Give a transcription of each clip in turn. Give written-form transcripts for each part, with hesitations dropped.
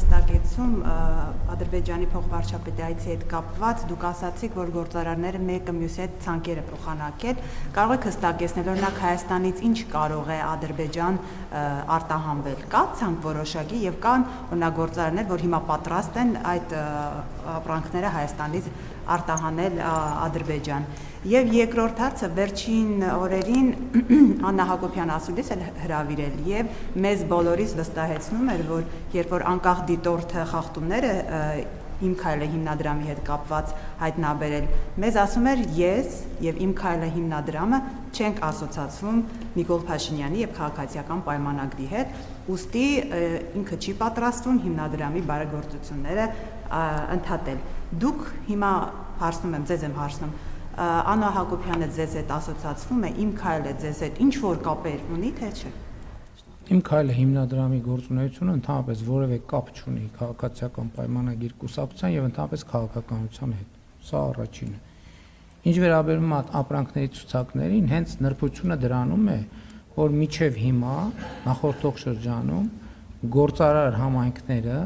հստակեցում Ադրբեջանի փոխվարչապետարանի հետ կապված, դուք ասացիք, որ գործարարները մեկը մյուսի հետ ցանկեր է փոխանակել, կարող եք հստակեցնել, օրինակ Հայաստանից ինչ կարող է Ադրբեջան արտահանվել, կա ցանկ որոշակի եւ կան օրինակ գործարարներ, որ հիմա պատրաստ են այդ ապրանքները Հայաստանից արտահանել Ադրբեջան։ Եվ երկրորդ հարցը վերջին օրերին Աննա Հակոբյան ասուլիս էլ հրավիրել եւ մեզ բոլորիս վստահեցնում էր, որ երբ որ անկախ դիտորդը խախտումները Իմ քայլը հիմնադրամի հետ կապված հայտնաբերել, մեզ ասում էր ես եւ Իմ քայլը հիմնադրամը չենք ասոցացվում Նիկոլ Փաշինյանի եւ քաղաքացիական պայմանագրի հետ, ուստի ինքը չի պատրաստվում հիմնադրամի բարեգործությունները ընդհատել։ Դուք հիմա հարցնում եմ, ձեզ եմ հարցնում, Աննա Հակոբյանը ձեզ հետ ասոցացվում է, Իմ քայլը ձեզ հետ ինչ որ կապեր ունի, թե չէ։ Իմ քայլը հիմնադրամի գործունեությունը ընդհանրապես որևէ կապ չունի քաղաքացիական պայմանագիր կուսակցության եւ ընդհանրապես քաղաքականության հետ։ Սա առաջինը։ Ինչ վերաբերում է ապրանքների ցուցակներին, հենց նրբությունը դրանում է, որ միջև հիմա նախորդող շրջանում գործարար համայնքները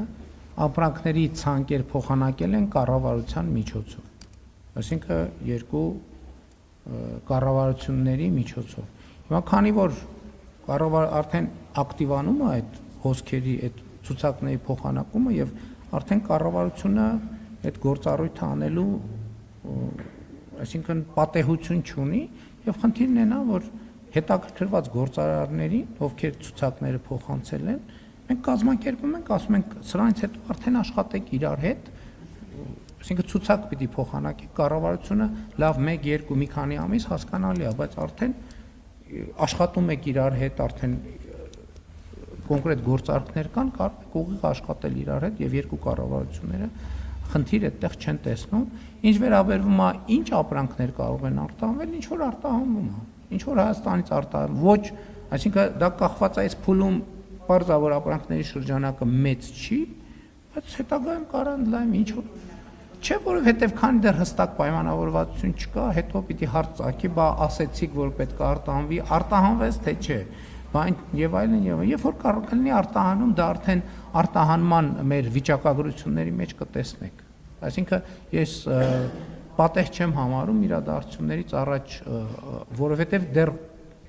ապրանքների ցանկեր փոխանակել են կառավարության միջոցով։ Այսինքն երկու կառավարությունների միջոցով։ Հիմա քանի որ արդեն ակտիվանում է այդ հոսքերի, այդ ցուցակների փոխանակումը եւ արդեն կառավարությունը այդ գործառույթը անելու, այսինքն պատեհություն չունի եւ խնդիրն է նա, որ հետաքրքրված գործարարներին, ովքեր ցուցակները փոխանցել են, մենք կազմակերպում ենք, ասում ենք, սրանից հետո արդեն աշխատեք իրար հետ, այսինքն ցուցակ պիտի փոխանակի, կառավարությունը լավ 1-2 մի քանի ամիս հասկանալի է, բայց արդեն աշխատում եք իրար հետ, արդեն կոնկրետ գործարքներ կան, կարող եք ուղիղ աշխատել իրար հետ եւ երկու կառավարությունները խնդիր այդտեղ չեն տեսնում։ Ինչ վերաբերվում է ինչ ապրանքներ կարող են արտահանվել, ինչ որ արտահանվում է, ինչ որ Հայաստանից արտահանվում, ոչ, այսինքն դա կախված է այս փուլում բարձրավոր ապրանքների շրջանակը մեծ չի, բայց հետագայում կարող ընդլայնի ինչ որ չէ, որովհետև քանի դեռ հստակ պայմանավորվածություն չկա, հետո պիտի հարց ծագի, բա ասեցիք, որ պետք է արտահանվի, արտահանվեց թե չէ, եւ այլն եւ երբ որ կարող կլինի արտահանում, դա արդեն արտահանման մեր վիճակագրությունների մեջ կտեսնեք։ Այսինքն ես պատեհ չեմ համարում իրադարձություններից առաջ, որովհետև դեռ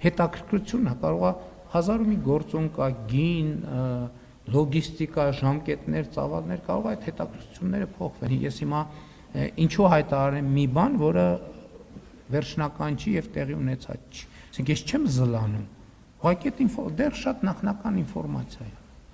հետաքրքրություն է, կարող է հազար ու մի գործոն կա, գին, լոգիստիկա, ժամկետներ, ծավալներ, կարող է այդ հետաքրքրությունները փոխվեն։ Ես հիմա ինչու հայտարարեմ մի բան, որը վերջնական չի եւ տեղի ունեցած չի։ Այսինքն ես չեմ զլանում։ Ուղղակի դեռ շատ նախնական ինֆորմացիա է։